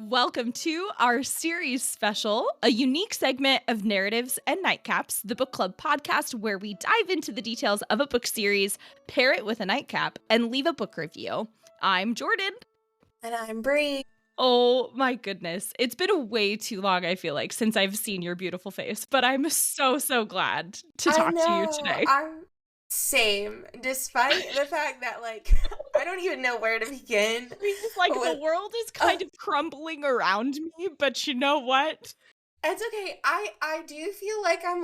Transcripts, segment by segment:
Welcome to our series special, a unique segment of Narratives and Nightcaps, the book club podcast where we dive into the details of a book series, pair it with a nightcap, and leave a book review. I'm Jordan. And I'm Bree. Oh my goodness. It's been way too long, I feel like, since I've seen your beautiful face, but I'm so glad to talk to you today. I'm same, despite the fact that, I don't even know where to begin. It's like the world is kind of crumbling around me, but you know what? It's okay. I do feel like I'm,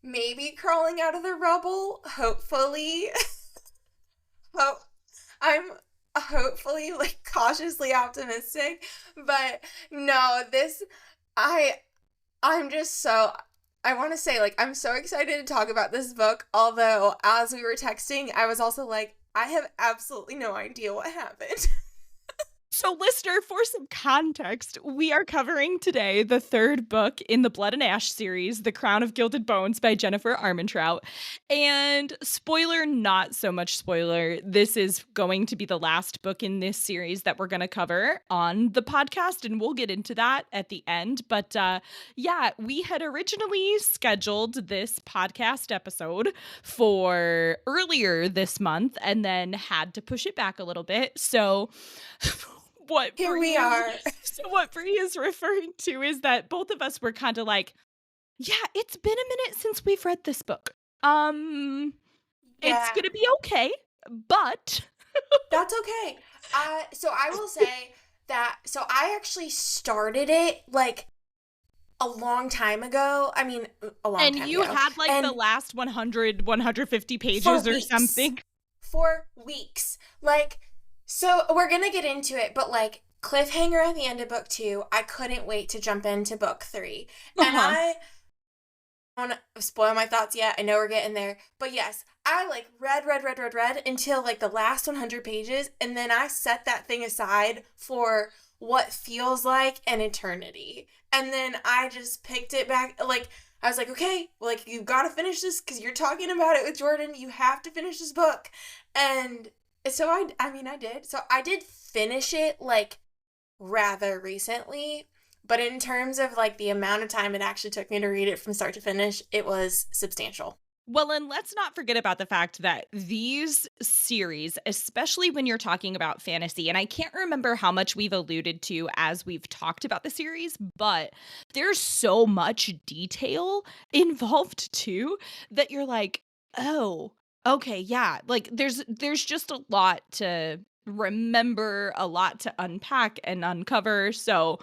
maybe crawling out of the rubble, hopefully. I'm hopefully, cautiously optimistic, but no, I'm just so... I want to say, I'm so excited to talk about this book, although as we were texting, I was also like, I have absolutely no idea what happened. So, listener, for some context, we are covering today the third book in the Blood and Ash series, The Crown of Gilded Bones by Jennifer Armentrout. And spoiler, not so much spoiler, this is going to be the last book in this series that we're going to cover on the podcast, and we'll get into that at the end. But yeah, we had originally scheduled this podcast episode for earlier this month and then had to push it back a little bit. So... Here we are. So what Bree is referring to is that both of us were kind of like, yeah, it's been a minute since we've read this book. It's gonna be okay, but that's okay. So I will say that, so I actually started it a long time ago. I mean, a long time ago. And you had the last 100, 150 pages or something. For weeks. So we're going to get into it, but cliffhanger at the end of book 2, I couldn't wait to jump into book 3. And I don't want to spoil my thoughts yet. I know we're getting there. But yes, I read until the last 100 pages. And then I set that thing aside for what feels like an eternity. And then I just picked it back. I was like, okay, you've got to finish this because you're talking about it with Jordan. You have to finish this book. And so I did. So I did finish it rather recently, but in terms of the amount of time it actually took me to read it from start to finish, it was substantial. Well, and let's not forget about the fact that these series, especially when you're talking about fantasy, and I can't remember how much we've alluded to as we've talked about the series, but there's so much detail involved too that you're like, oh, okay, yeah. There's just a lot to remember, a lot to unpack and uncover. So,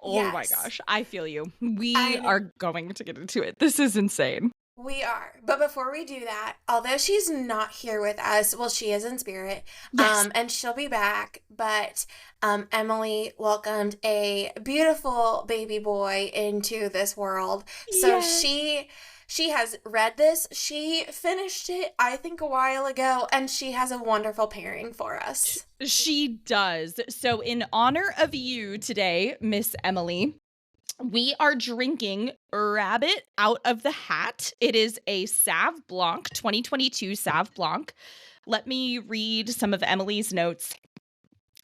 yes. My gosh, I feel you. We are going to get into it. This is insane. We are. But before we do that, although she's not here with us, well, she is in spirit, yes. And she'll be back, but Emily welcomed a beautiful baby boy into this world. So yes. She has read this. She finished it, I think, a while ago, and she has a wonderful pairing for us. She does. So in honor of you today, Miss Emily, we are drinking Rabbit Out of the Hat. It is a Sauv Blanc, 2022 Sauv Blanc. Let me read some of Emily's notes.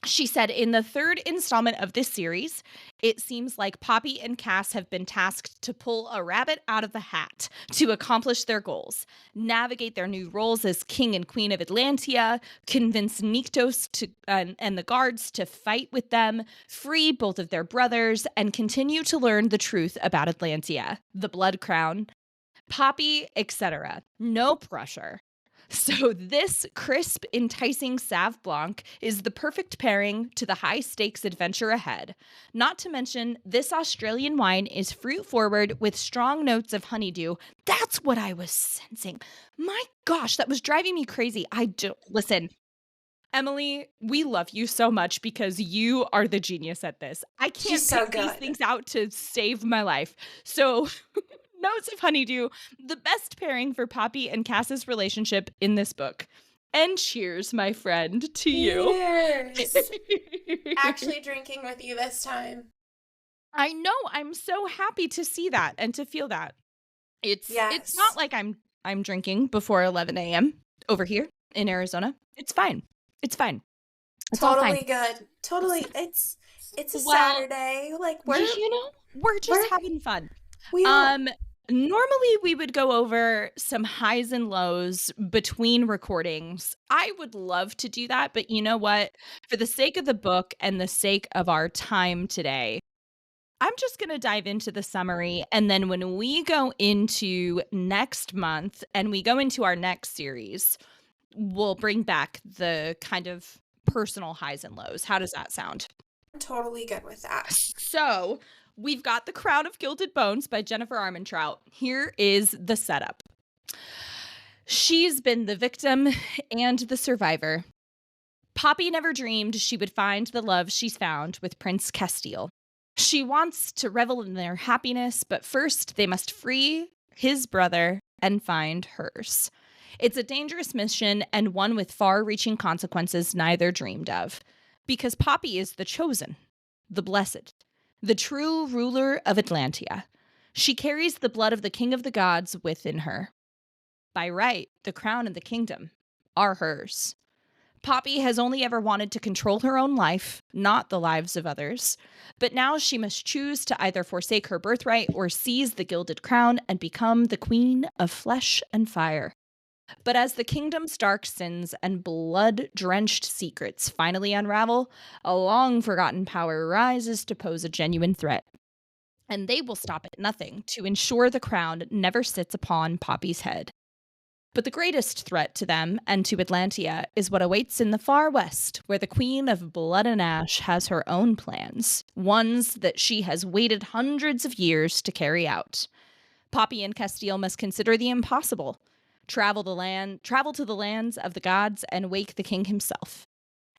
She said, in the third installment of this series, it seems like Poppy and Cass have been tasked to pull a rabbit out of the hat to accomplish their goals, navigate their new roles as king and queen of Atlantia, convince Nyktos and the guards to fight with them, free both of their brothers, and continue to learn the truth about Atlantia, the Blood Crown, Poppy, etc. No pressure. So this crisp, enticing Sauv Blanc is the perfect pairing to the high-stakes adventure ahead. Not to mention, this Australian wine is fruit-forward with strong notes of honeydew. That's what I was sensing. My gosh, that was driving me crazy. Listen, Emily, we love you so much because you are the genius at this. I can't pick these things out to save my life. So... Notes of honeydew, the best pairing for Poppy and Cass's relationship in this book. And cheers, my friend, to you. Cheers. Actually drinking with you this time. I know. I'm so happy to see that and to feel that. It's not like I'm drinking before 11 a.m. over here in Arizona. It's fine. It's fine. It's totally all fine. Good. Totally. It's It's a Well, Saturday. Like we're just we're having fun. we are. Um, Normally we would go over some highs and lows between recordings. I would love to do that, but you know what? For the sake of the book and the sake of our time today, I'm just going to dive into the summary. And then when we go into next month and we go into our next series, we'll bring back the kind of personal highs and lows. How does that sound? I'm totally good with that. So we've got The Crown of Gilded Bones by Jennifer Armentrout. Here is the setup. She's been the victim and the survivor. Poppy never dreamed she would find the love she's found with Prince Castile. She wants to revel in their happiness, but first they must free his brother and find hers. It's a dangerous mission and one with far-reaching consequences neither dreamed of. Because Poppy is the chosen, the blessed, the true ruler of Atlantia. She carries the blood of the king of the gods within her. By right, the crown and the kingdom are hers. Poppy has only ever wanted to control her own life, not the lives of others. But now she must choose to either forsake her birthright or seize the gilded crown and become the queen of flesh and fire. But as the kingdom's dark sins and blood-drenched secrets finally unravel, a long-forgotten power rises to pose a genuine threat. And they will stop at nothing to ensure the crown never sits upon Poppy's head. But the greatest threat to them and to Atlantia is what awaits in the far west, where the Queen of Blood and Ash has her own plans, ones that she has waited hundreds of years to carry out. Poppy and Castile must consider the impossible, travel to the lands of the gods and wake the king himself.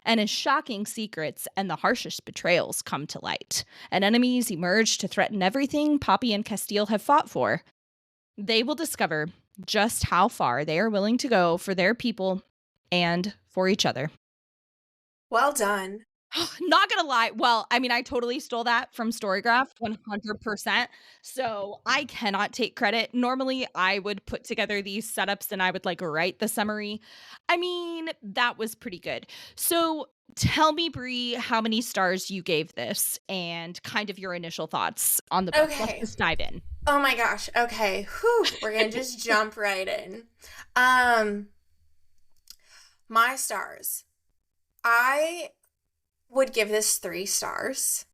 And as shocking secrets and the harshest betrayals come to light, and enemies emerge to threaten everything Poppy and Castile have fought for, they will discover just how far they are willing to go for their people and for each other. Well done. Not gonna lie. Well, I mean, I totally stole that from Storygraph 100%. So I cannot take credit. Normally, I would put together these setups and I would like write the summary. I mean, that was pretty good. So tell me, Brie, how many stars you gave this and kind of your initial thoughts on the book. Let's Okay. just dive in. Oh my gosh. Okay. Whew. We're gonna just jump right in. My stars. I would give this 3 stars.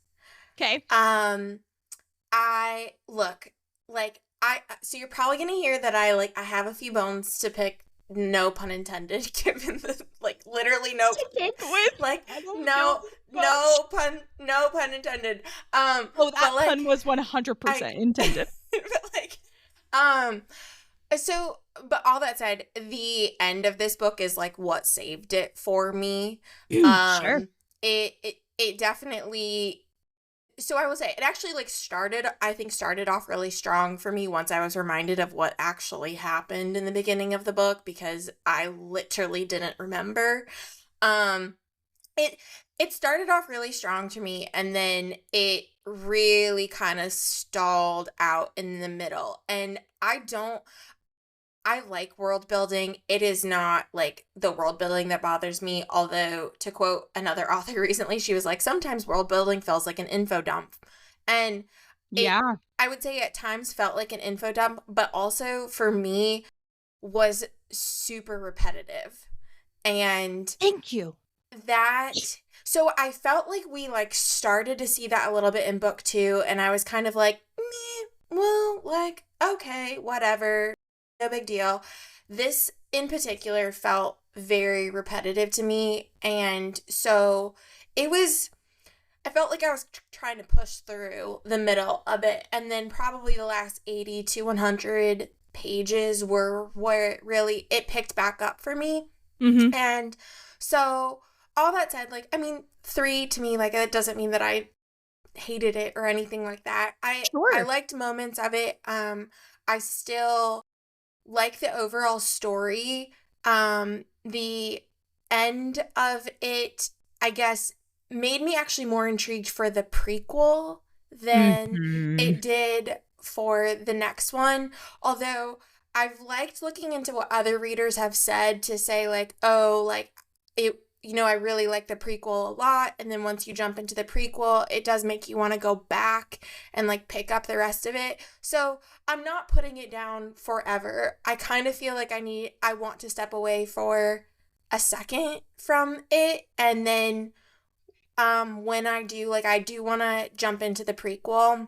Okay. I look like so you're probably gonna hear that I have a few bones to pick, no pun intended, given the literally no no pun intended. Oh, that pun was 100% intended. So, but all that said, the end of this book is what saved it for me. Sure. It definitely. So I will say it actually started off really strong for me once I was reminded of what actually happened in the beginning of the book, because I literally didn't remember. It started off really strong to me, and then it really kind of stalled out in the middle. And I like world building. It is not the world building that bothers me. Although, to quote another author recently, she was like, sometimes world building feels like an info dump. And yeah, I would say at times felt like an info dump, but also for me was super repetitive. And thank you. So I felt like we started to see that a little bit in book 2, and I was kind of like, meh, well, okay, whatever. No big deal. This in particular felt very repetitive to me, and so I felt like I was trying to push through the middle a bit, and then probably the last 80 to 100 pages were where it picked back up for me. Mm-hmm. And so all that said, 3 to me, that doesn't mean that I hated it or anything like that. Sure. I liked moments of it. I still like the overall story. The end of it, I guess, made me actually more intrigued for the prequel than it did for the next one. Although I've liked looking into what other readers have said to say I really like the prequel a lot. And then once you jump into the prequel, it does make you want to go back and like pick up the rest of it. So I'm not putting it down forever. I kind of feel like I want to step away for a second from it. And then when I do, like, I do want to jump into the prequel.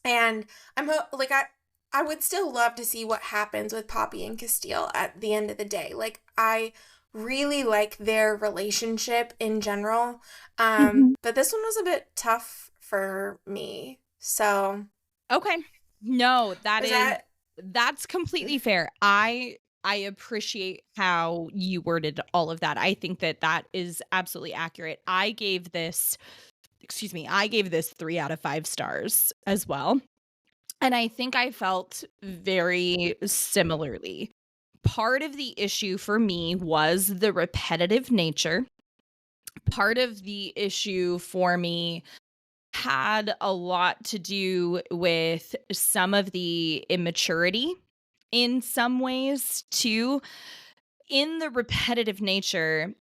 And I would still love to see what happens with Poppy and Castile at the end of the day. Like, I really like their relationship in general. Mhm. But this one was a bit tough for me. So, Okay. No, is that that's completely fair. I appreciate how you worded all of that. I think that that is absolutely accurate. I gave this 3 out of 5 stars as well. And I think I felt very similarly. Part of the issue for me was the repetitive nature. Part of the issue for me had a lot to do with some of the immaturity in some ways too. In the repetitive nature,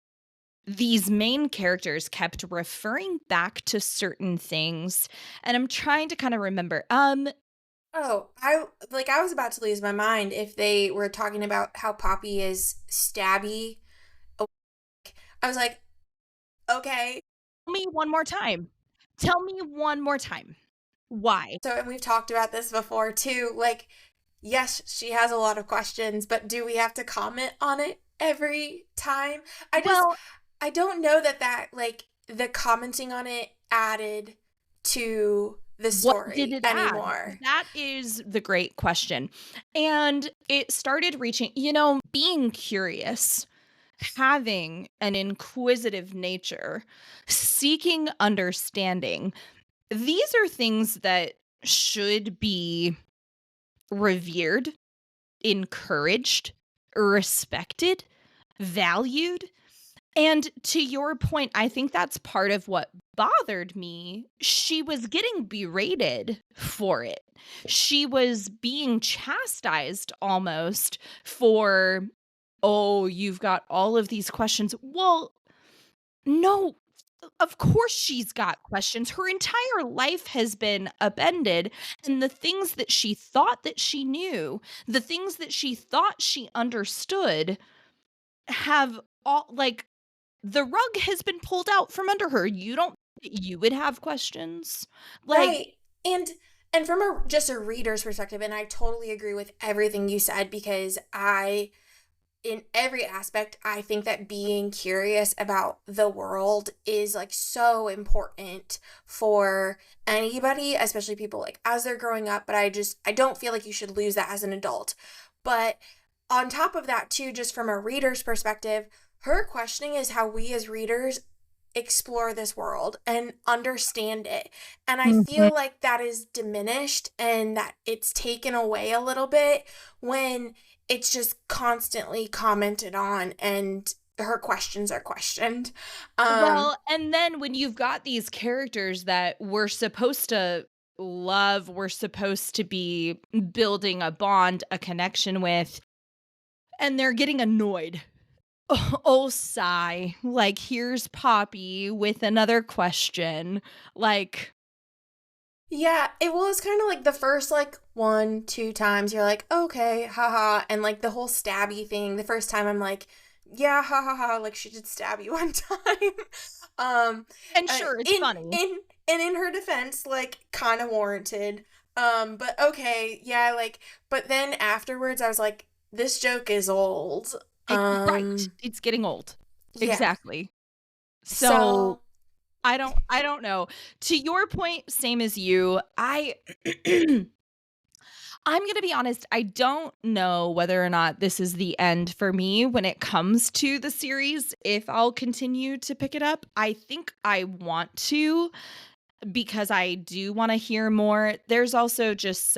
these main characters kept referring back to certain things, and I'm trying to kind of remember. Oh, I was about to lose my mind if they were talking about how Poppy is stabby. Oh, I was like, okay. Tell me one more time. Tell me one more time. Why? So, and we've talked about this before too. Like, yes, she has a lot of questions, but do we have to comment on it every time? Well, I don't know that like the commenting on it added to the what did story it add? anymore. That is the great question. And it started reaching, being curious, having an inquisitive nature, seeking understanding. These are things that should be revered, encouraged, respected, valued. And to your point, I think that's part of what bothered me. She was getting berated for it. She was being chastised almost for, oh, you've got all of these questions. Well, no, of course she's got questions. Her entire life has been upended, and the things that she thought that she knew, the things that she thought she understood have all like the rug has been pulled out from under her. You don't you would have questions? Like, Right. And from just a reader's perspective, and I totally agree with everything you said because in every aspect, I think that being curious about the world is like so important for anybody, especially people like as they're growing up. But I don't feel like you should lose that as an adult. But on top of that, too, just from a reader's perspective, her questioning is how we as readers explore this world and understand it. And I mhm. feel like that is diminished and that it's taken away a little bit when it's just constantly commented on and her questions are questioned. Um, Well, and then when you've got these characters that we're supposed to love, we're supposed to be building a bond, a connection with, and they're getting annoyed. Oh, sigh. Like, here's Poppy with another question. Like, yeah, it was kind of like the first like one, two times you're like, okay, haha. And like the whole stabby thing, the first time I'm like, yeah, ha ha ha, like she did stab you one time. um and uh, sure, it's in funny. in and in her defense, like kind of warranted. But okay, yeah, like but then afterwards I was like, this joke is old. Right. It's getting old. Yeah. Exactly. So So, I don't know. To your point, same as you. I'm going to be honest, I don't know whether or not this is the end for me when it comes to the series, if I'll continue to pick it up. I think I want to because I do want to hear more. There's also just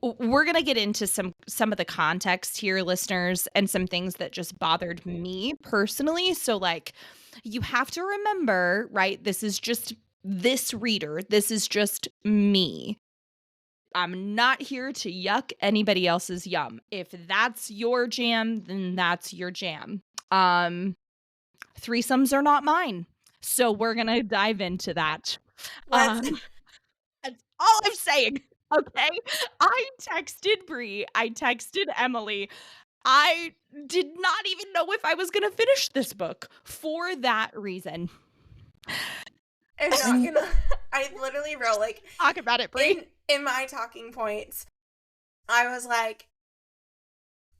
we're going to get into some of the context here, listeners, and some things that just bothered me personally. So like you have to remember, right? This is just this reader. This is just me. I'm not here to yuck anybody else's yum. If that's your jam, then that's your jam. Um Threesomes are not mine. So we're going to dive into that. Let's. Um, that's all I'm saying. Okay. I texted Brie. I texted Emily. I did not even know if I was going to finish this book for that reason. I'm not gonna. I literally wrote like talk about it, Brie. In my talking points. I was like,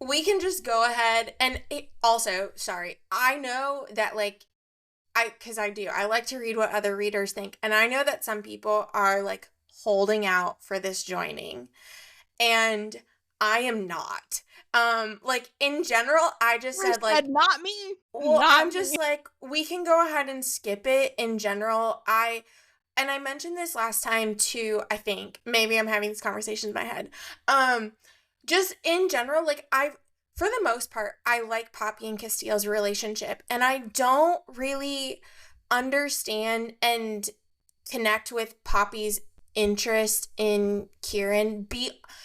we can just go ahead and also, sorry, I know that like because I do. I like to read what other readers think, and I know that some people are like holding out for this joining, and I am not. Like in general, I just said like not me. Well, not I'm me. just like we can go ahead and skip it in general. I mentioned this last time too, I think. Maybe I'm having this conversation in my head. Just in general, like for the most part, I like Poppy and Castile's relationship, and I don't really understand and connect with Poppy's interest in Kieran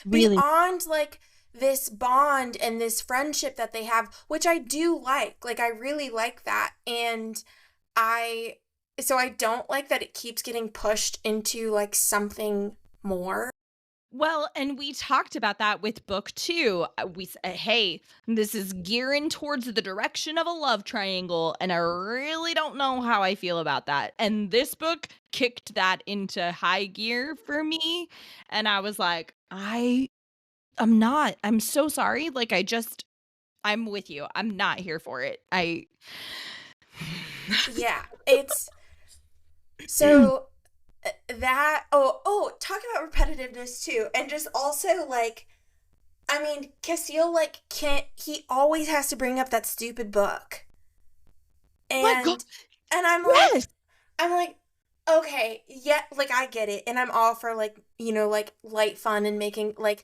beyond like this bond and this friendship that they have, which I do like. Like I really like that, and so I don't like that it keeps getting pushed into like something more. Well, and we talked about that with book 2. We said, hey, this is gearing towards the direction of a love triangle, and I really don't know how I feel about that. And this book kicked that into high gear for me, and I was like, I'm not. I'm so sorry. Like I'm with you. I'm not here for it. Yeah, it's so that talk about repetitiveness too, and just also like I mean Castile like he always has to bring up that stupid book, and yes! I'm like okay, yeah, like I get it, and I'm all for like like light fun and making like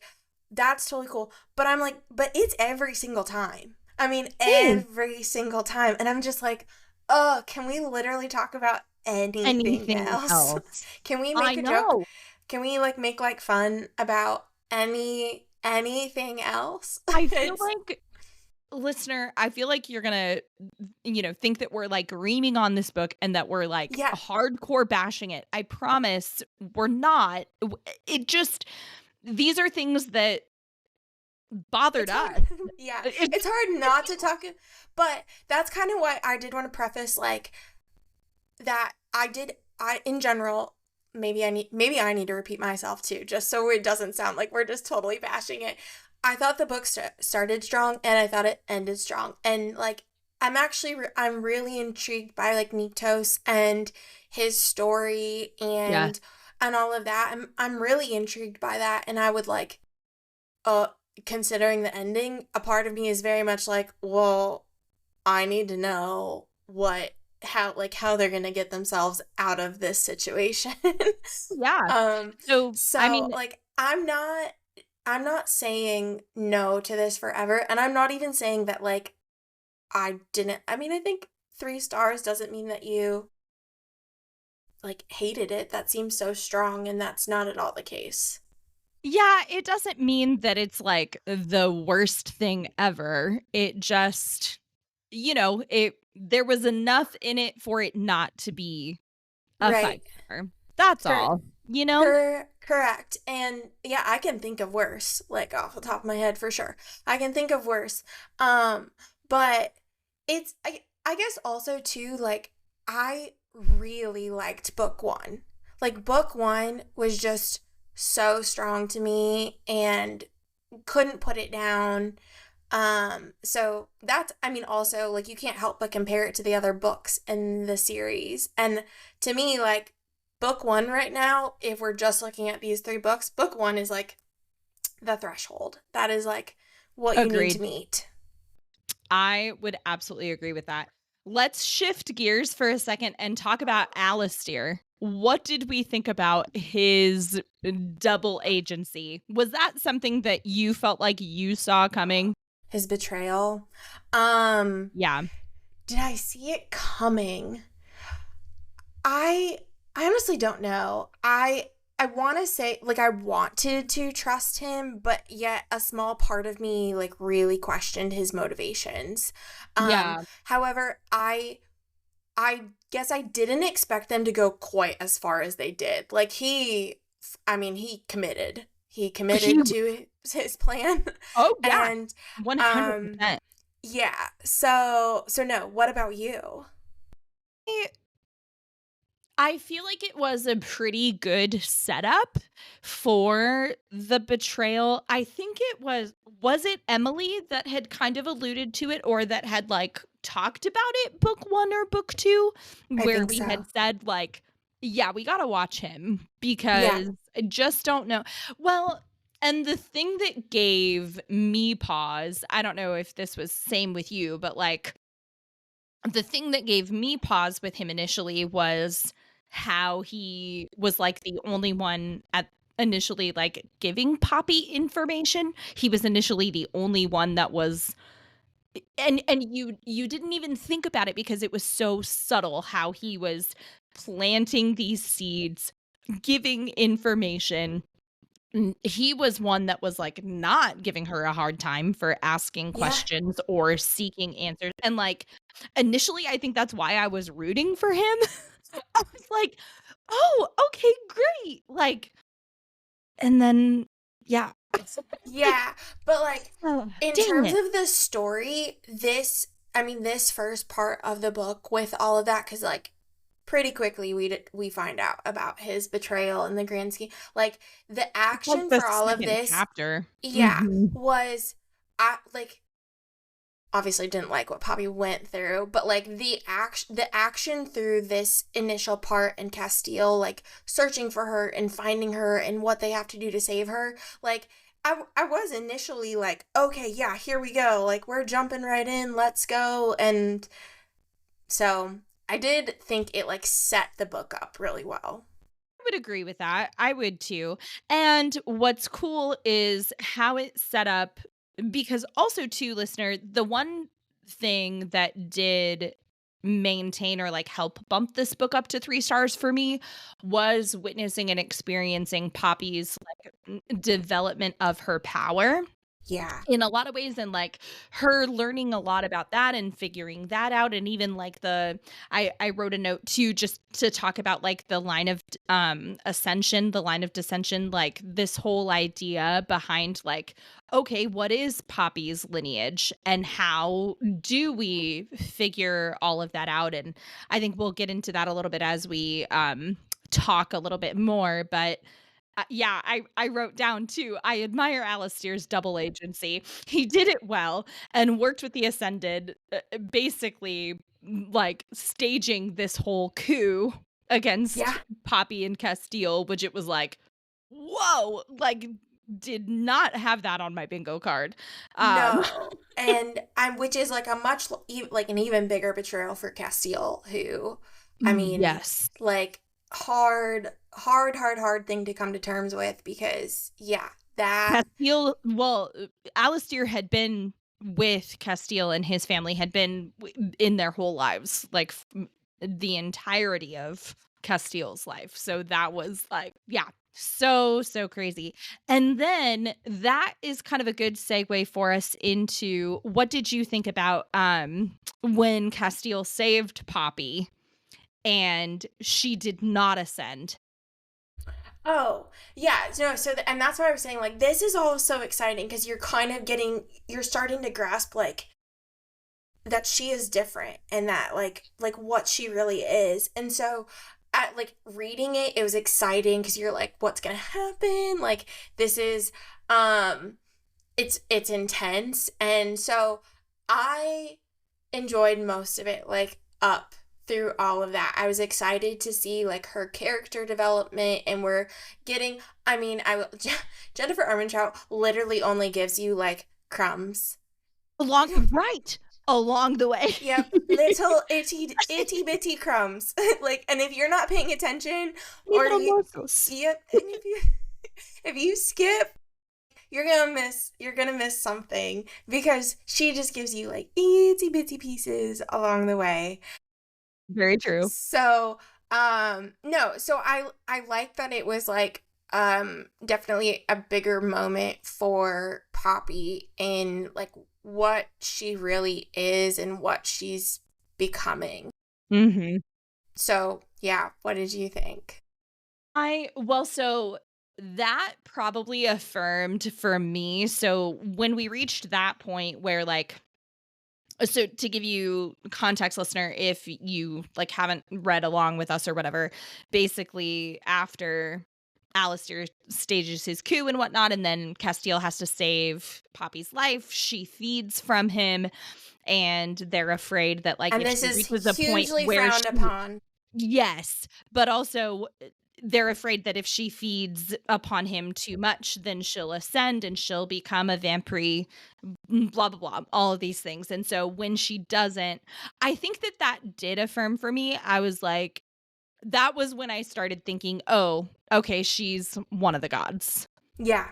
that's totally cool, but I'm like but it's every single time. I mean every single time, and I'm just like oh, can we literally talk about anything else? Can we make a joke? Can we like make like fun about anything else? I feel like listener, I feel like you're gonna think that we're like reaming on this book and that we're like hardcore bashing it. I promise we're not. It just these are things that bothered us. Yeah, it's hard not to talk, but that's kind of why I did want to preface like that I in general maybe I need to repeat myself too, just so it doesn't sound like we're just totally bashing it. I thought the book started strong, and I thought it ended strong, and like I'm really intrigued by like Niktos and his story and all of that. I'm really intrigued by that, and I would like considering the ending, a part of me is very much like, well, I need to know how they're gonna get themselves out of this situation. So I mean like I'm not saying no to this forever, and I'm not even saying that like I think 3 stars doesn't mean that you like hated it. That seems so strong, and that's not at all the case. Yeah, it doesn't mean that it's like the worst thing ever. It just there was enough in it for it not to be a 5-star. That's all, Correct. And yeah, I can think of worse, like off the top of my head for sure. I can think of worse. But it's I guess also too like I really liked book 1. Like book 1 was just so strong to me and couldn't put it down. So that's, also like you can't help but compare it to the other books in the series. And to me, like book 1 right now, if we're just looking at these 3 books, book 1 is like the threshold. That is like what you need to meet. I would absolutely agree with that. Let's shift gears for a second and talk about Alistair. What did we think about his double agency? Was that something that you felt like you saw coming? His betrayal? Yeah. Did I see it coming? I honestly don't know. I I want to say, like, I wanted to trust him, but yet a small part of me, like, really questioned his motivations. Yeah. However, I guess I didn't expect them to go quite as far as they did. Like, I mean, he committed. He He committed to his plan. Oh, yeah. And, um, 100%. yeah. So no, what about you? I feel like it was a pretty good setup for the betrayal. I think was it Emily that had kind of alluded to it or that had, like, talked about it book 1 or book 2, I where think we so. had said, like, "Yeah, we gotta watch him Yeah. because I just don't know." Well, and the thing that gave me pause, I don't know if this was same with you, but, like, the thing that gave me pause with him initially was how he was, like, the only one at initially, like, giving Poppy information. He was initially the only one that was and you didn't even think about it because it was so subtle how he was planting these seeds, giving information. He was one that was, like, not giving her a hard time for asking Yeah. questions or seeking answers, and, like, initially, I think that's why I was rooting for him. I was like, "Oh, okay, great," like and then yeah. Like, Yeah, but like oh, in dang terms it. of the story, I mean this first part of the book with all of that cuz like pretty quickly we find out about his betrayal in the grand scheme. Like the It's like action the for all of 2nd this, chapter. yeah, Mhm. was I like obviously didn't like what Poppy went through, but like the action through this initial part in Castile, like searching for her and finding her and what they have to do to save her, like I was initially like, okay, yeah, here we go. Like we're jumping right in, let's go. And so I did think it like set the book up really well. I would agree with that. I would too. And what's cool is how it's set up because also too, listener, the one thing that did maintain or like help bump this book up to 3 stars for me was witnessing and experiencing Poppy's like development of her power Yeah. in a lot of ways and like her learning a lot about that and figuring that out and even like I wrote a note too just to talk about like the line of ascension, the line of dissension, like this whole idea behind like okay, what is Poppy's lineage and how do we figure all of that out, and I think we'll get into that a little bit as we talk a little bit more, but yeah, I wrote down too, I admire Alistair's double agency. He did it well and worked with the Ascended, basically, like, staging this whole coup Yeah. against Poppy and Castile, which it was like, "Whoa!" Like, did not have that on my bingo card. Um No. And which is like a like an even bigger betrayal for Castile, who, I mean, Yes. like hard thing to come to terms with because yeah, that Castile well, Alistair had been with Castile and his family had been in their whole lives, like the entirety of Castile's life. So that was like, yeah, so crazy. And then that is kind of a good segue for us into what did you think about when Castile saved Poppy and she did not ascend? oh, yeah, no, and that's why I was saying like this is all so exciting because you're starting to grasp like that she is different and that like what she really is. And so at like reading it, it was exciting because you're like, what's gonna happen? Like this is um it's intense. And so I enjoyed most of it, like up through all of that. I was excited to see like her character development, and we're getting. I mean, Jennifer Armentrout literally only gives you like crumbs. Along the way. Yep, little itty bitty crumbs. Like, and if you're not paying attention, or Little you, morsels. yep, and if you if you skip, you're gonna miss something because she just gives you like itty bitty pieces along the way. Very true. So No, so I like that it was like definitely a bigger moment for Poppy in like what she really is and what she's becoming. Mhm. So, yeah, what did you think? So that probably affirmed for me. So when we reached that point where like so to give you context, listener, if you like haven't read along with us or whatever, basically after Alistair stages his coup and whatnot, and then Castile has to save Poppy's life. She feeds from him, and they're afraid that like And if this she is reaches a point hugely where frowned she upon. yes, but also they're afraid that if she feeds upon him too much, then she'll ascend and she'll become a vampire, blah, blah, blah, all of these things. And so when she doesn't, I think that that did affirm for me. I was like, that was when I started thinking, oh, okay, she's one of the gods. Yeah.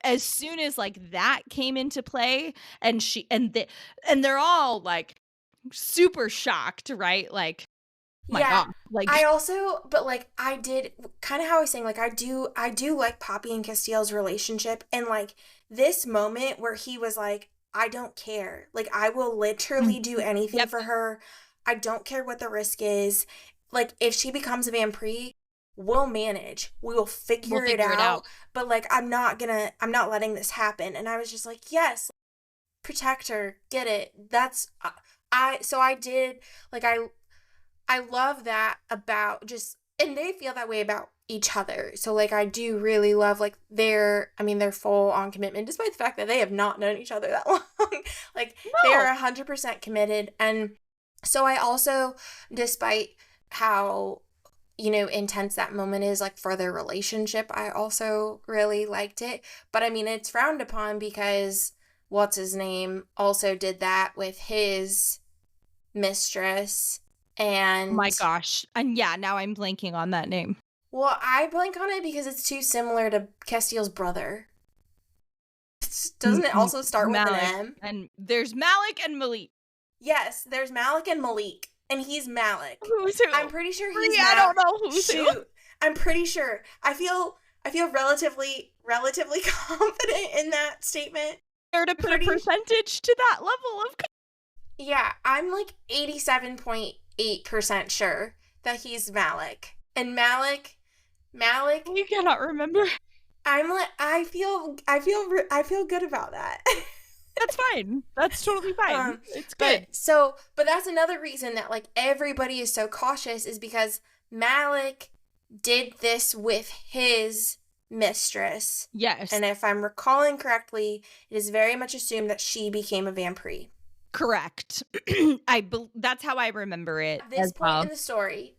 As soon as like that came into play and and they're all like super shocked, right? Like, my Yeah. God, like I also, but like I did kind of how I was saying, like I do like Poppy and Castiel's relationship, and like this moment where he was like, I don't care. Like I will mm, literally do anything yep, for her. I don't care what the risk is. Like if she becomes a vampire, we'll manage. We will we'll figure it figure it out. out. But like I'm not letting this happen. And I was just like, yes, protect her. Get it. That's I did like I love that about just, and they feel that way about each other. So like I do really love like their full on commitment despite the fact that they have not known each other that long. Like they are No. 100% committed. And so I also, despite how intense that moment is like for their relationship, I also really liked it. But I mean, it's frowned upon because what's his name also did that with his mistress. Oh my And gosh. And yeah, now I'm blanking on that name. well, I blank on it because it's too similar to Castiel's brother. Doesn't it also start with an Malik. M? And there's Malik and Malik. Yes, there's Malik and Malik, and he's Malik. Who's who? I'm pretty sure he's I don't know who's who. Shoot, I'm pretty sure. I feel relatively confident in that statement. There to put a percentage to that level of Yeah, I'm like 87.8% sure that he's Malik. And Malik, you cannot remember. I'm like I feel good about that. That's fine. That's totally fine. It's good. But that's another reason that like everybody is so cautious is because Malik did this with his mistress. Yes. And if I'm recalling correctly, it is very much assumed that she became a vampire. Correct. That's how I remember it. At this point in the story,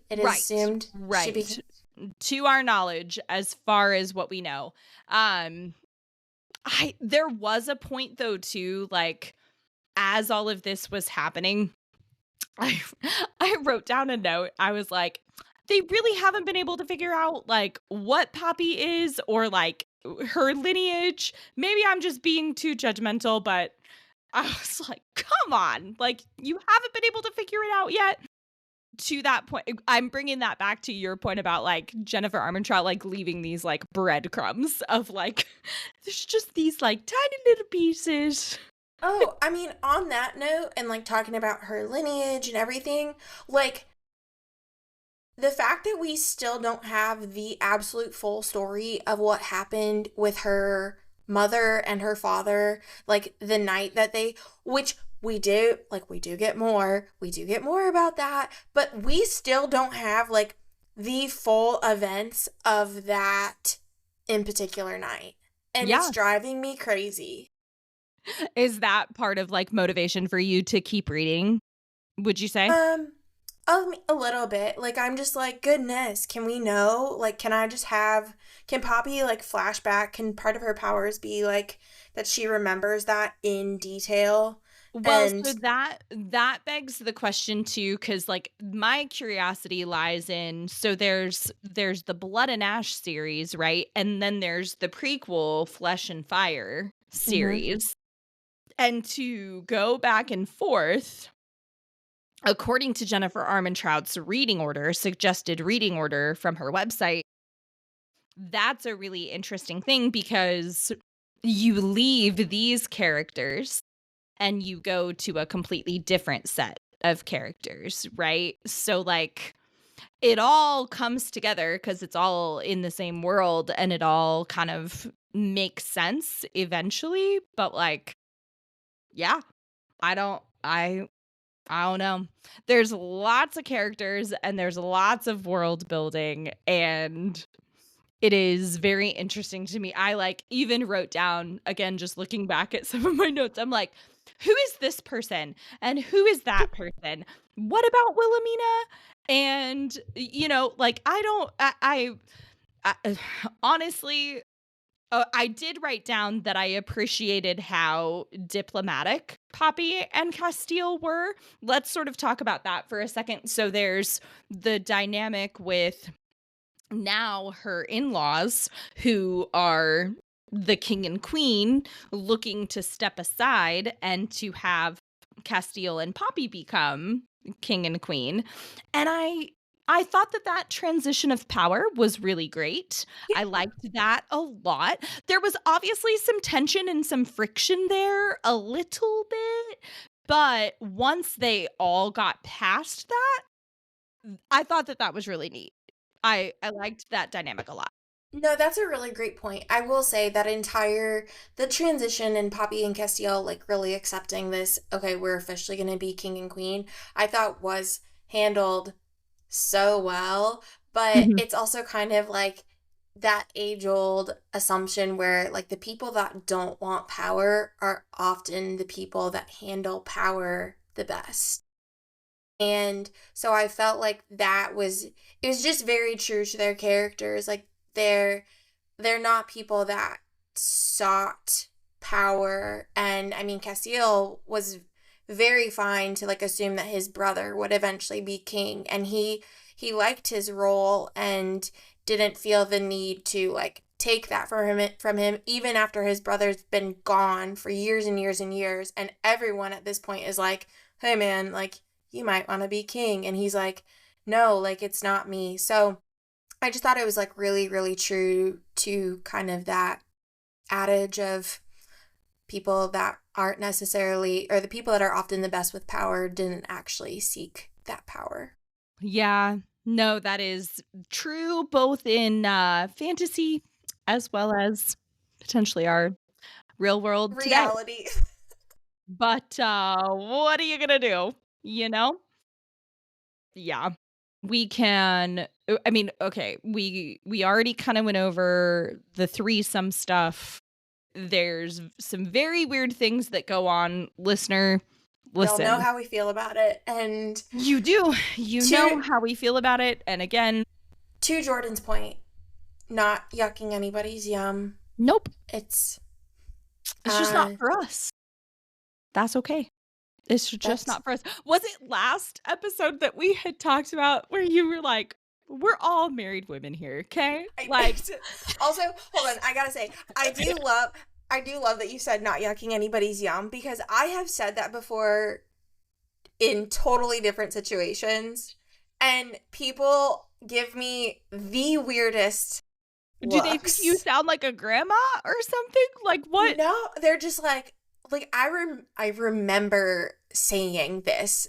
it is Right. assumed she Right. became. To our knowledge, as far as what we know. There was a point though too, like as all of this was happening, I I wrote down a note. I was like, they really haven't been able to figure out like what Poppy is or like her lineage. Maybe I'm just being too judgmental, but I was like, come on, like you haven't been able to figure it out yet. To that point, I'm bringing that back to your point about like Jennifer Armentrout like leaving these like breadcrumbs of like there's just these like tiny little pieces. Oh, I mean, on that note, and like talking about her lineage and everything, like the fact that we still don't have the absolute full story of what happened with her mother and her father, like the night that which we do get more about that, but we still don't have like the full events of that in particular night. And Yeah. it's driving me crazy. Is that part of like motivation for you to keep reading? Would you say? A little bit. Like I'm just like, goodness, can we know? Like, can Poppy like flashback? Can part of her powers be like that she remembers that in detail? Well, And so that begs the question too, because like my curiosity lies in so there's the Blood and Ash series, right? And then there's the prequel Flesh and Fire series. And to go back and forth, according to Jennifer Armentrout's suggested reading order from her website, that's a really interesting thing because you leave these characters and you go to a completely different set of characters, right? So, like, it all comes together because it's all in the same world and it all kind of makes sense eventually. But, like, yeah, I don't know. There's lots of characters and there's lots of world building, and it is very interesting to me. I, like, even wrote down, again, just looking back at some of my notes, I'm like, "Who is this person? And who is that person? What about Wilhelmina?" And, like, I don't I honestly, I did write down that I appreciated how diplomatic Poppy and Castile were. Let's sort of talk about that for a second. So there's the dynamic with now her in-laws, who are the king and queen, looking to step aside and to have Castile and Poppy become king and queen. And I thought that transition of power was really great. I liked that a lot. There was obviously some tension and some friction there a little bit, but once they all got past that, I thought that was really neat. I liked that dynamic a lot. No, that's a really great point. I will say that the transition and Poppy and Castiel like really accepting this, okay, we're officially going to be king and queen, I thought was handled so well, but Mhm. it's also kind of like that age-old assumption where like the people that don't want power are often the people that handle power the best. And so I felt like it was just very true to their characters. Like they're not people that sought power. And I mean, Castile was very fine to like assume that his brother would eventually be king, and he liked his role and didn't feel the need to like take that from him even after his brother's been gone for years and years and years, and everyone at this point is like, hey man, like you might want to be king, and he's like, no, like it's not me. So I just thought it was like really, really true to kind of that adage of people that aren't necessarily, or the people that are often the best with power didn't actually seek that power. Yeah. No, that is true both in, fantasy as well as potentially our real world today. Reality. But, what are you gonna do? You know? Yeah. We can I mean, okay, we already kinda went over the threesome stuff. There's some very weird things that go on. Listener, Y'all know listen. how we feel about it. And You do. You to know how we feel about it, and again, to Jordan's point, not yucking anybody's yum. nope, It's it's just not uh for us. That's okay. It's just that's not for us. Was it last episode that we had talked about where you were like, "We're all married women here, okay?" I Like, also, hold on, I gotta say, I do love that you said not yucking anybody's yum, because I have said that before in totally different situations, and people give me the weirdest do they think you looks. sound like a grandma or something? Like, what? No, they're just like I remember saying this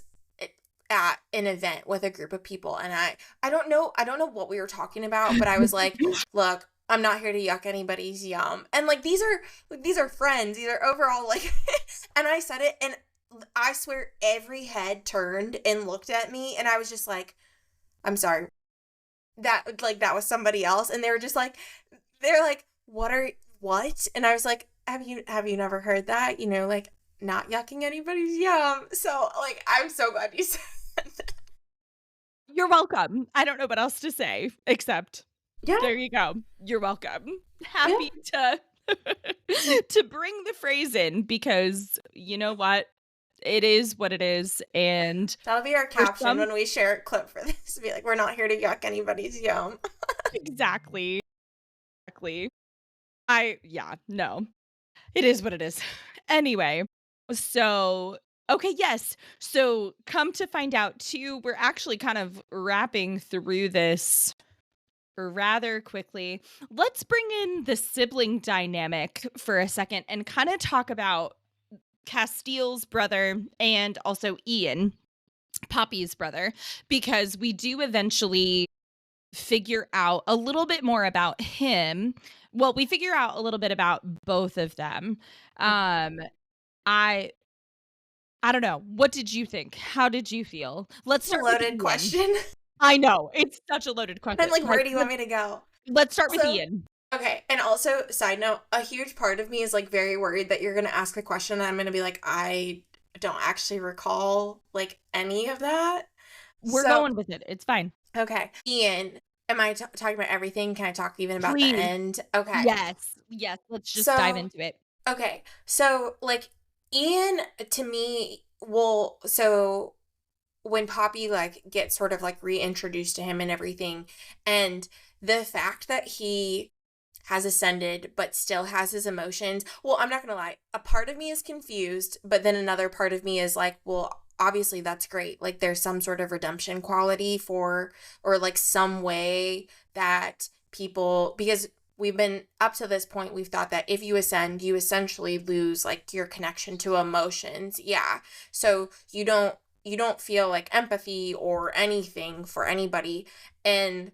at an event with a group of people, and I don't know what we were talking about, but I was like, look, I'm not here to yuck anybody's yum. And like these are friends, these are overall like and I said it, and I swear every head turned and looked at me, and I was just like, I'm sorry. That was somebody else, and they're like, what? And I was like, have you never heard that? You know, like not yucking anybody's yum. So like I'm so glad you said that. You're welcome. I don't know what else to say except Yeah, there you go. You're welcome. yeah. Happy to to bring the phrase in because you know what? It is what it is, and That'll be our for caption some when we share a clip for this. Be like, we're not here to yuck anybody's yum. exactly, exactly. No. It is what it is. Anyway, so Okay, yes. So come to find out too, we're actually kind of wrapping through this rather quickly. Let's bring in the sibling dynamic for a second and kind of talk about Castile's brother and also Ian, Poppy's brother, because we do eventually figure out a little bit more about him. Well, we figure out a little bit about both of them. Um, I I don't know. What did you think? How did you feel? Let's It's a start with loaded Ian. question. I know, it's such a loaded I'm question. like, Let's where do you want let's me to go? let's start with Also, Ian. okay, and also, side note, a huge part of me is like very worried that you're gonna ask a question and I'm gonna be like, I don't actually recall like any of that. We're So, going with it. It's fine. okay, Ian, am I talking about everything? Can I talk even about the Please. end? Okay, Yes. Yes, let's just dive so into it. okay, so like Ian to me will so when Poppy like gets sort of like reintroduced to him and everything, and the fact that he has ascended but still has his emotions. Well, I'm not gonna lie, a part of me is confused, but then another part of me is like, well, obviously that's great. Like there's some sort of redemption quality for, or like some way that people, because we've been up to this point, we've thought that if you ascend, you essentially lose like your connection to emotions. Yeah. So you don't feel like empathy or anything for anybody. And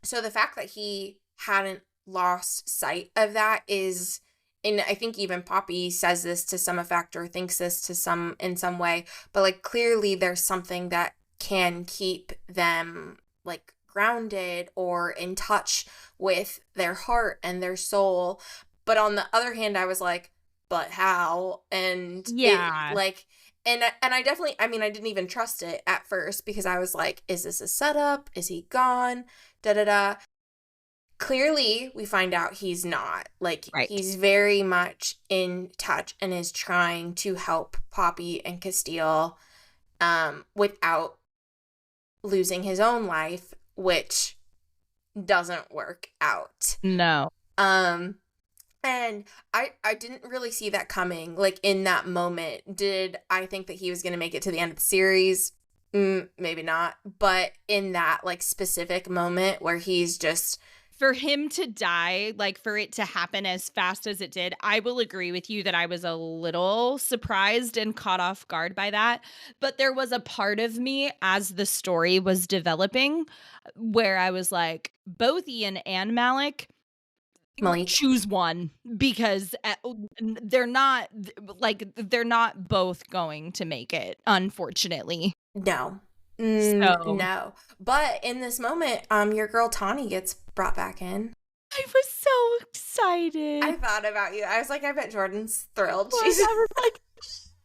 so the fact that he hadn't lost sight of that is, and I think even Poppy says this to some effect or thinks this to some in some way, but like clearly there's something that can keep them like grounded or in touch with their heart and their soul. But on the other hand, I was like, but how? And it Yeah. like, and I definitely, I mean, I didn't even trust it at first because I was like, is this a setup? Is he gone? Da da da. Clearly, we find out he's not. Like, Right. he's very much in touch and is trying to help Poppy and Castile without losing his own life, which doesn't work out. No. Um, and I didn't really see that coming, like, in that moment. Did I think that he was going to make it to the end of the series? Maybe not. But in that, like, specific moment where he's just For him to die, like, for it to happen as fast as it did, I will agree with you that I was a little surprised and caught off guard by that, but there was a part of me as the story was developing where I was like, both Ian and Malik, Malik. choose one because, they're not like, they're not both going to make it, unfortunately. No. So No. But in this moment, your girl Tawny gets brought back in. I was so I excited. thought about you. I was like, I bet Jordan's thrilled. Was She's I was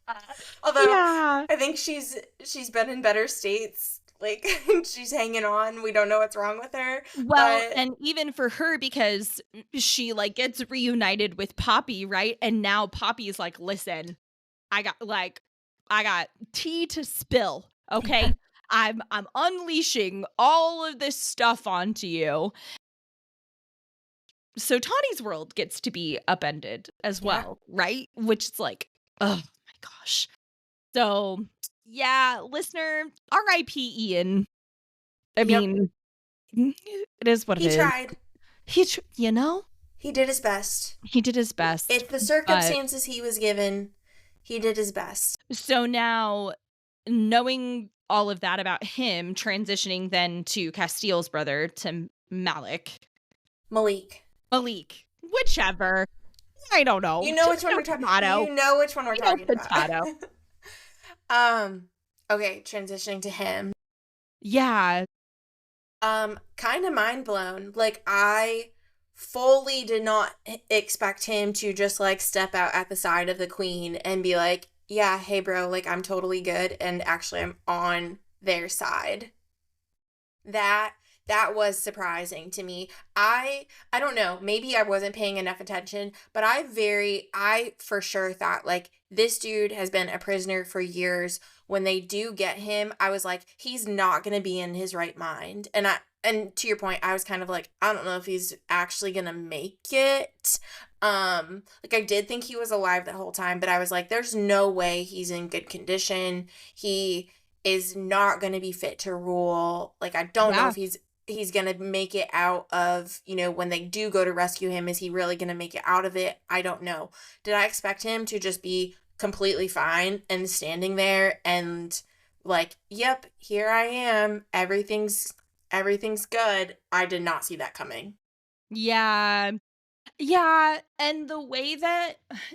like, although yeah. I think she's been in better states. Like she's hanging on. We don't know what's wrong with her. Well, But and even for her because she, like, gets reunited with Poppy, right? And now Poppy's like, "Listen, I got tea to spill, okay? I'm unleashing all of this stuff onto you." So Tawny's world gets to be upended as yeah. well, right? Which is like, oh my gosh. So, yeah, listener, R.I.P. Ian. I Yep. mean, it is what it He is. tried. You know, He did his best. he did his best. If the But circumstances he was given, he did his best. so now, knowing all of that about him, transitioning then to Castile's brother, to Malik. Malik, whichever. I don't know. You know which one Tomato, we're talking. tomato. You know which one we're talking Potato. about. Okay, transitioning to him. Yeah. Kind of mind blown. Like I fully did not expect him to just like step out at the side of the queen and be like, "Yeah, hey bro, like I'm totally good and actually I'm on their side." That was surprising to me. I don't know, maybe I wasn't paying enough attention, but I for sure thought like this dude has been a prisoner for years. When they do get him, I was like, he's not going to be in his right mind. And and to your point, I was kind of like, I don't know if he's actually gonna make it. Like I did think he was alive the whole time, but I was like, there's no way he's in good condition. He is not gonna be fit to rule. Like I don't know Yeah. if he's gonna make it out of, when they do go to rescue him, is he really gonna make it out of it? I don't know. Did I expect him to just be completely fine and standing there and like, yep, here I am. Everything's good. I did not see that coming. Yeah. Yeah, and the way that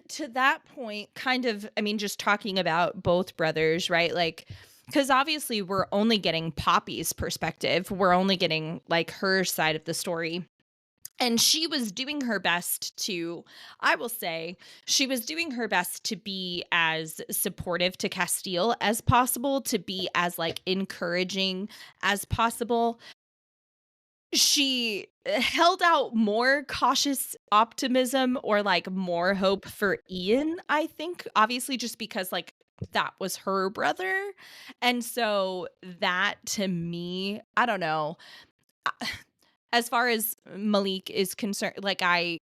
to that point, kind of, I mean, just talking about both brothers, right? Like, because obviously we're only getting Poppy's perspective. We're only getting like her side of the story. And she was doing her best to, I will say, she was doing her best to be as supportive to Castile as possible, to be as like encouraging as possible. She held out more cautious optimism or, like, more hope for Ian, I think, obviously, just because, like, that was her brother, and so that to me, I don't know, as far as Malik is concerned, like, I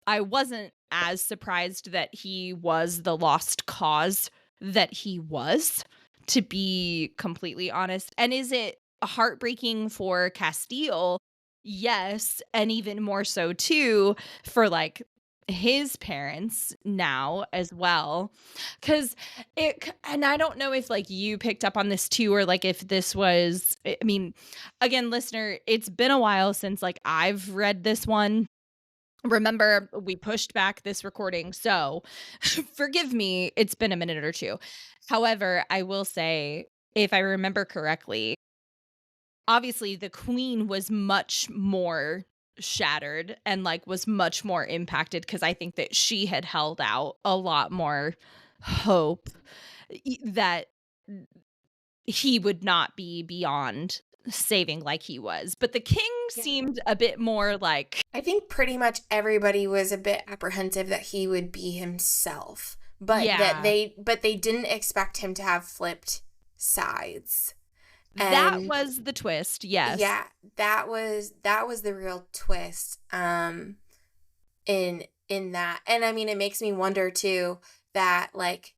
wasn't as surprised that he was the lost cause that he was, to be completely honest. And is it heartbreaking for Castile? Yes, and even more so too for like his parents now as well. Cuz and I don't know if like you picked up on this too, or like if this was, I mean, again, listener, it's been a while since like I've read this one. Remember, we pushed back this recording, so forgive me, it's been a minute or two. However, I will say, if I remember correctly, obviously the queen was much more shattered and, like, was much more impacted because I think that she had held out a lot more hope that he would not be beyond saving like he was. But the king Yeah. seemed a bit more like, I think pretty much everybody was a bit apprehensive that he would be himself, yeah. but they didn't expect him to have flipped sides. That And was the twist, yes. yeah, that was the real twist in that. And I mean, it makes me wonder too that like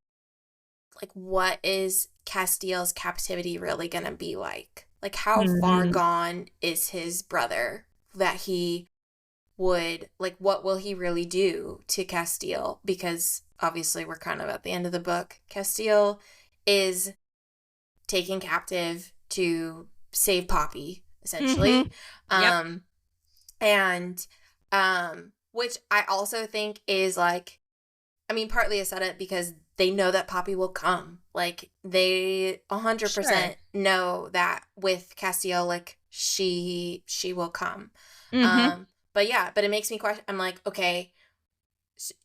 what is Castile's captivity really going to be like? Like how far Mhm. gone is his brother that he would, like, what will he really do to Castile? Because obviously we're kind of at the end of the book. Castile is taken captive to save Poppy, essentially. Mhm. Yep. And which I also think is like, I mean, partly I said it because they know that Poppy will come. Like they Sure. 100% know that with Castiel, like she will come. Mhm. But yeah, but it makes me question. I'm like, okay,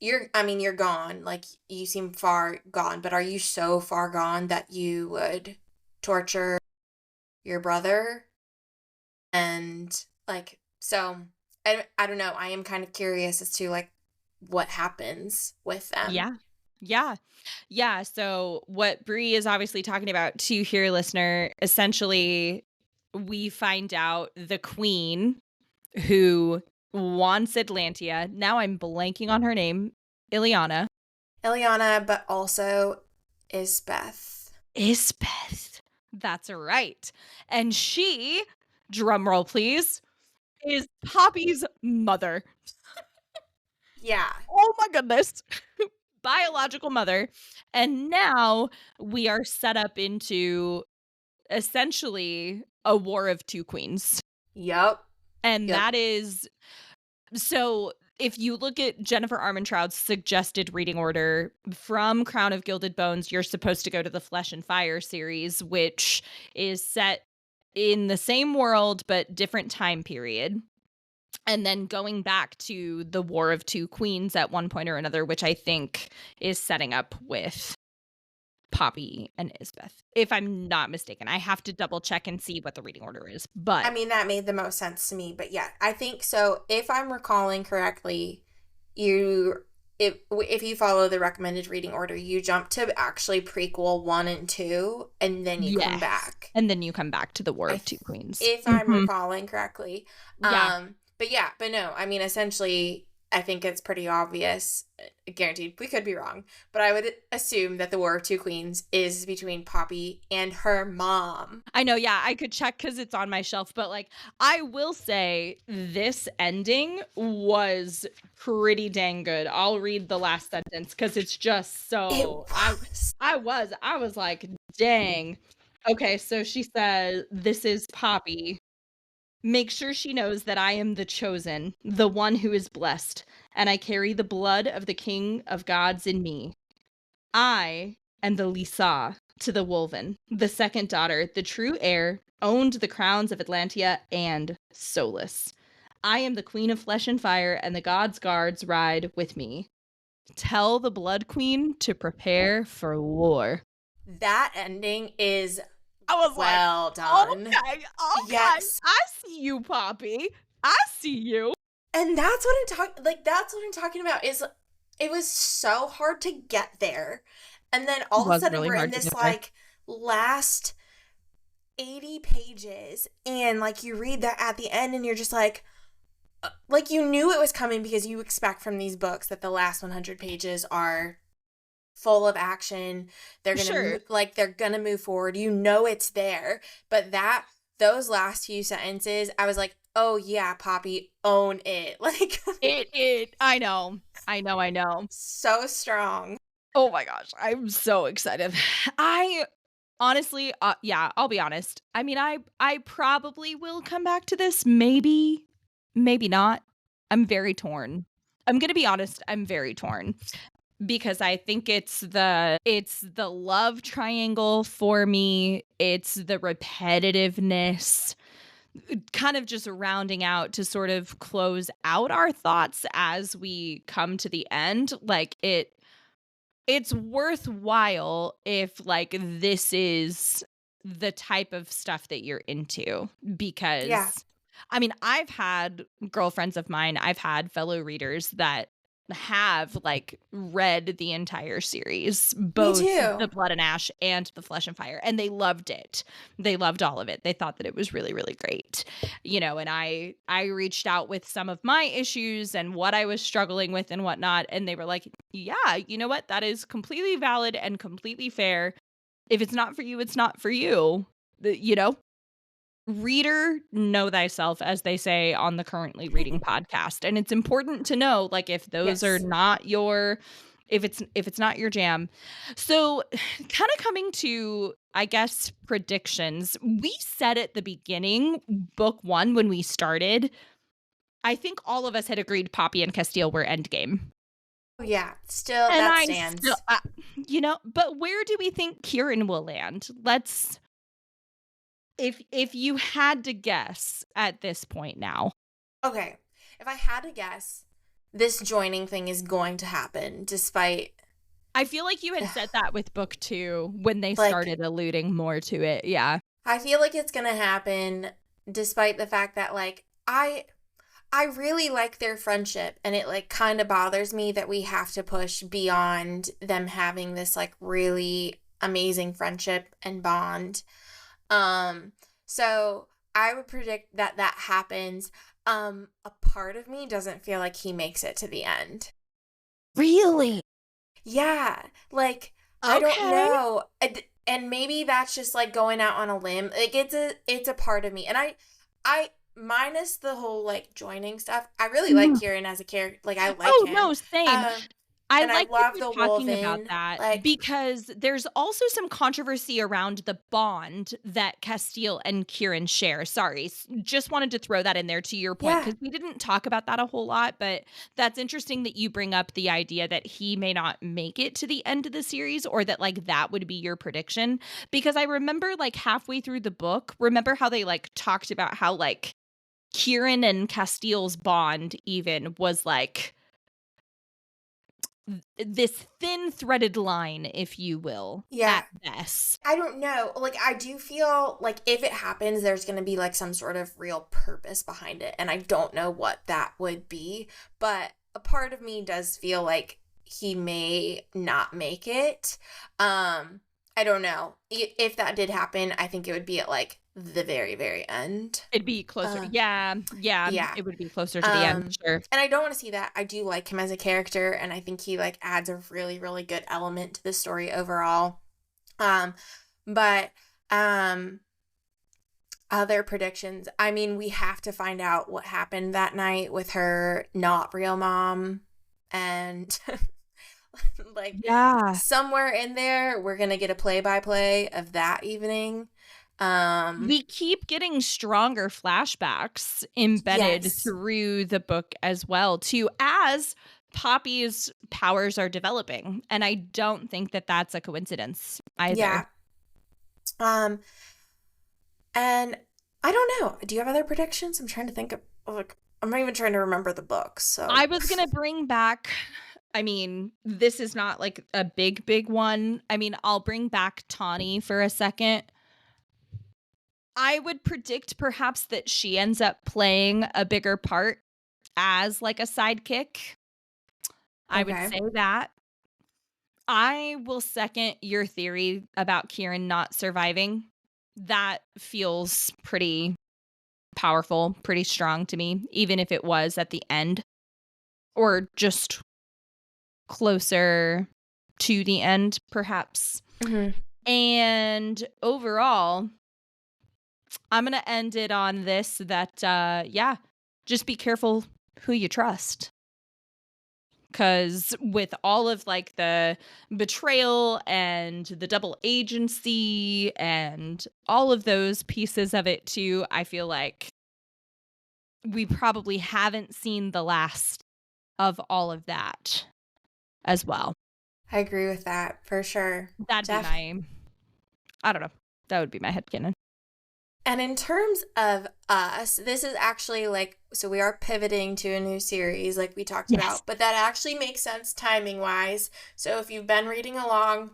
you're gone. Like you seem far gone, but are you so far gone that you would torture your brother? And like, so I don't know. I am kind of curious as to like what happens with them. Yeah. Yeah. Yeah, so what Bree is obviously talking about too here, listener, essentially, we find out the queen who wants Atlantia, now I'm blanking on her name, Ileana. Ileana, but also Isbeth. Isbeth. That's right. And she, drum roll please, is Poppy's mother. Yeah. Oh my goodness. Biological mother. And now we are set up into essentially a war of two queens. Yup. And Yep. that is so if you look at Jennifer Armentrout's suggested reading order from Crown of Gilded Bones, you're supposed to go to the Flesh and Fire series, which is set in the same world but different time period. And then going back to the War of Two Queens at one point or another, which I think is setting up with Poppy and Isbeth, if I'm not mistaken. I have to double check and see what the reading order is. I But mean, that made the most sense to me, but yeah, I think so. If I'm recalling correctly, you if you follow the recommended reading order, you jump to actually prequel 1 and 2, and then you come Yes. back. And then you come back to the War of Two Queens. If I'm recalling correctly. Yeah. But no, I mean, essentially, I think it's pretty obvious, guaranteed, we could be wrong, but I would assume that the War of Two Queens is between Poppy and her mom. I know, yeah, I could check because it's on my shelf, but like, I will say this ending was pretty dang good. I'll read the last sentence because it's just so, I was like, dang. Okay, so she said, "This is Poppy. Make sure she knows that I am the chosen, the one who is blessed, and I carry the blood of the King of Gods in me. I am the Lisa to the Wolven, the second daughter, the true heir, owned the crowns of Atlantia and Solus. I am the queen of flesh and fire, and the gods' guards ride with me. Tell the Blood Queen to prepare for war." That ending is I was well like, done. Okay. Yes. I see you, Poppy. I see you. And that's what I'm talking about, is it was so hard to get there. And then all of a sudden we're in this like last 80 pages, and like you read that at the end and you're just like you knew it was coming, because you expect from these books that the last 100 pages are full of action. They're gonna they're gonna move forward. You know it's there, but those last few sentences, I was like, oh yeah, Poppy, own it. Like it. I know. So strong. Oh my gosh, I'm so excited. I honestly, yeah, I'll be honest. I mean, I probably will come back to this. Maybe not. I'm very torn. I'm gonna be honest. I'm very torn. Because I think it's the love triangle for me. It's the repetitiveness, kind of just rounding out to sort of close out our thoughts as we come to the end. Like it's worthwhile if like this is the type of stuff that you're into, because I mean, I've had girlfriends of mine, I've had fellow readers that have like read the entire series, both the Blood and Ash and the Flesh and Fire, and they loved it. They loved all of it. They thought that it was really, really great, and I reached out with some of my issues and what I was struggling with and whatnot, and they were like, yeah, you know what, that is completely valid and completely fair. If it's not for you, it's not for you. Reader, know thyself, as they say on the Currently Reading podcast. And it's important to know, like, if those are not your, if it's not your jam. So kind of coming to, I guess, predictions. We said at the beginning, book 1, when we started, I think all of us had agreed Poppy and Castile were endgame. Yeah, still, and that stands. But where do we think Kieran will land? Let's... If you had to guess at this point now. Okay. If I had to guess, this joining thing is going to happen despite... I feel like you had said that with book 2 when they started alluding more to it. Yeah. I feel like it's going to happen despite the fact that like I really like their friendship, and it like kind of bothers me that we have to push beyond them having this like really amazing friendship and bond. So I would predict that happens. A part of me doesn't feel like he makes it to the end. Really? Yeah. Like, okay. I don't know. And maybe that's just like going out on a limb. Like it's a part of me. And I minus the whole like joining stuff, I really like Kieran as a character. Like I like him. Oh no, same. I like that you're talking about that, because there's also some controversy around the bond that Castile and Kieran share. Sorry, just wanted to throw that in there to your point, because we didn't talk about that a whole lot, but that's interesting that you bring up the idea that he may not make it to the end of the series, or that like that would be your prediction. Because I remember like halfway through the book, remember how they like talked about how like Kieran and Castile's bond even was like this thin threaded line, if you will, at best. I don't know. Like, I do feel like if it happens, there's going to be like some sort of real purpose behind it. And I don't know what that would be. But a part of me does feel like he may not make it. I don't know. If that did happen, I think it would be at like the very, very end. It'd be closer. Yeah, Yeah. it would be closer to the end, sure. And I don't want to see that. I do like him as a character, and I think he like adds a really, really good element to the story overall. But other predictions. I mean, we have to find out what happened that night with her not real mom, and like somewhere in there we're gonna get a play-by-play of that evening. We keep getting stronger flashbacks embedded through the book as well, too, as Poppy's powers are developing. And I don't think that that's a coincidence either. Yeah. And I don't know. Do you have other predictions? I'm trying to think of, like, I'm not even trying to remember the book. So I was going to bring back, I mean, this is not like a big one. I mean, I'll bring back Tawny for a second. I would predict perhaps that she ends up playing a bigger part as like a sidekick. I would say that. I will second your theory about Kieran not surviving. That feels pretty powerful, pretty strong to me, even if it was at the end or just closer to the end, perhaps. And overall, I'm going to end it on this that, just be careful who you trust. Because with all of like the betrayal and the double agency and all of those pieces of it too, I feel like we probably haven't seen the last of all of that as well. I agree with that for sure. That'd be my, I don't know. That would be my headcanon. And in terms of us, this is actually like, so we are pivoting to a new series like we talked about, but that actually makes sense timing wise. So if you've been reading along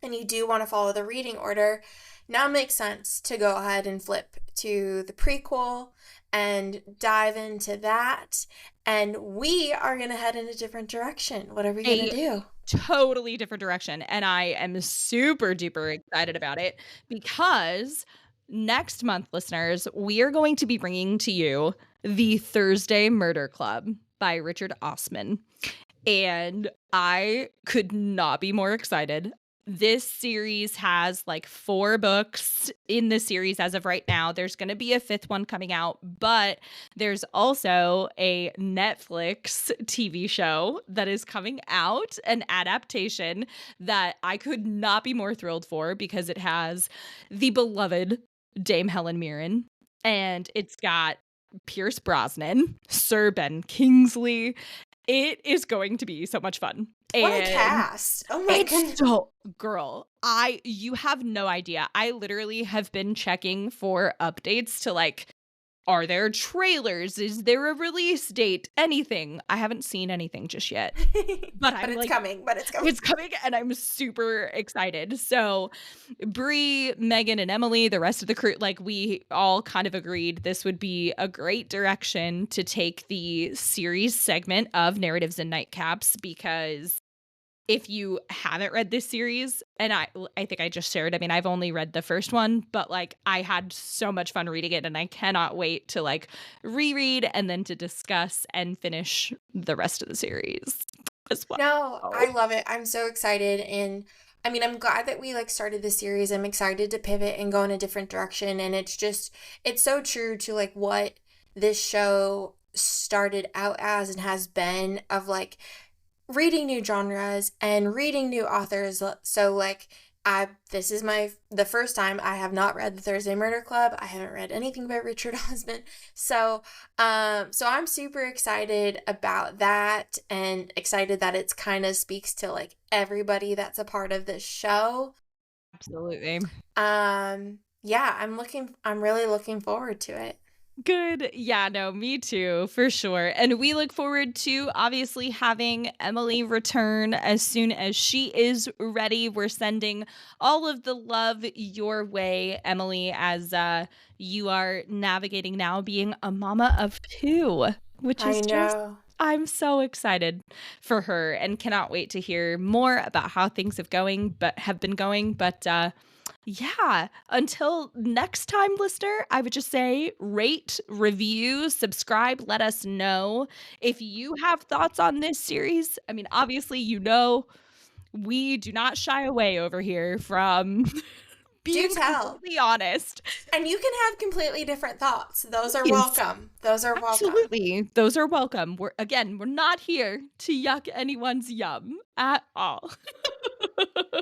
and you do want to follow the reading order, now makes sense to go ahead and flip to the prequel and dive into that. And we are going to head in a different direction. What are we going to do? Totally different direction. And I am super duper excited about it because next month, listeners, we are going to be bringing to you The Thursday Murder Club by Richard Osman. And I could not be more excited. This series has like 4 books in the series as of right now. There's going to be a 5th one coming out, but there's also a Netflix TV show that is coming out, an adaptation that I could not be more thrilled for because it has the beloved Dame Helen Mirren, and it's got Pierce Brosnan, Sir Ben Kingsley. It is going to be so much fun. What a cast. Oh my goodness. So, girl, you have no idea. I literally have been checking for updates to like, are there trailers? Is there a release date? Anything. I haven't seen anything just yet. But it's like, coming. But it's coming. It's coming and I'm super excited. So Brie, Megan, and Emily, the rest of the crew, like we all kind of agreed this would be a great direction to take the series segment of Narratives and Nightcaps, because if you haven't read this series, and I think I just shared, I mean, I've only read the first one, but like I had so much fun reading it and I cannot wait to like reread and then to discuss and finish the rest of the series as well. No, I love it. I'm so excited. And I mean, I'm glad that we like started the series. I'm excited to pivot and go in a different direction. And it's so true to like what this show started out as and has been, of like reading new genres and reading new authors. So like this is the first time I have not read The Thursday Murder Club. I haven't read anything by Richard Osman. So I'm super excited about that, and excited that it's kind of speaks to like everybody that's a part of this show. Absolutely. Yeah, I'm really looking forward to it. Good. Yeah, no, me too, for sure. And we look forward to obviously having Emily return as soon as she is ready. We're sending all of the love your way, Emily, as you are navigating now being a mama of 2, which is just I'm so excited for her and cannot wait to hear more about how things have been going. But yeah, until next time, listener, I would just say rate, review, subscribe, let us know if you have thoughts on this series. I mean, obviously, we do not shy away over here from Do being tell. completely honest. And you can have completely different thoughts. Those are Yes. welcome. Those are welcome. Absolutely. Those are welcome. We're not here to yuck anyone's yum at all.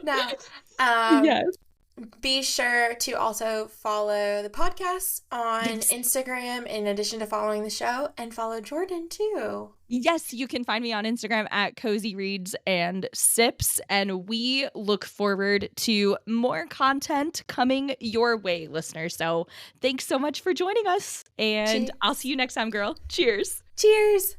No. Yes. Be sure to also follow the podcast on Yes. Instagram in addition to following the show, and follow Jordan too. Yes, you can find me on Instagram at Cozy Reads and Sips, and we look forward to more content coming your way, listeners. So thanks so much for joining us, and Cheers. I'll see you next time, girl. Cheers. Cheers.